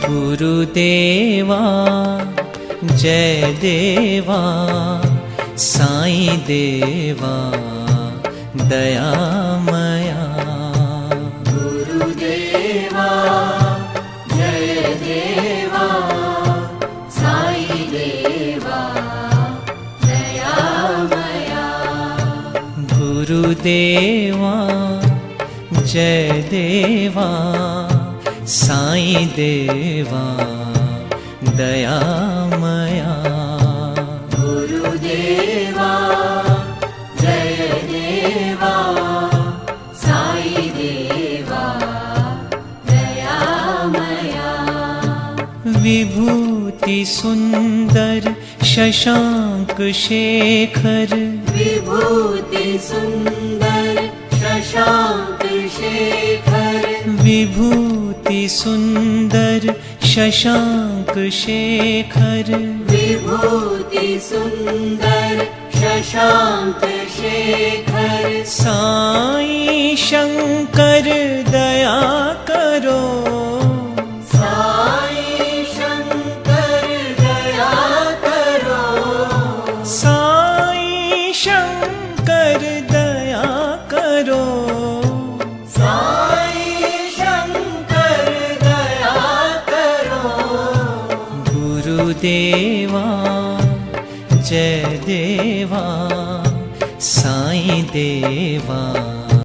गुरुदेवा जय देवा साईं देवा दयामया। गुरुदेवा जय देवा साईं देवा दयामया। गुरुदेवा जय देवा साईं देवा दयामया। गुरुदेवा जय देवा साईं देवा दयामया। विभूति सुंदर शशांक शेखर, विभूति सुंदर शशांक शेखर, विभूति सुंदर शशांक शेखर, विभूति सुंदर शशांक शेखर। साईं शंकर दया करो, साईं शंकर दया करो, साईं शंकर दया करो। साईं शंकर दया करो। गुरुदेवा जय देवा साईं देवा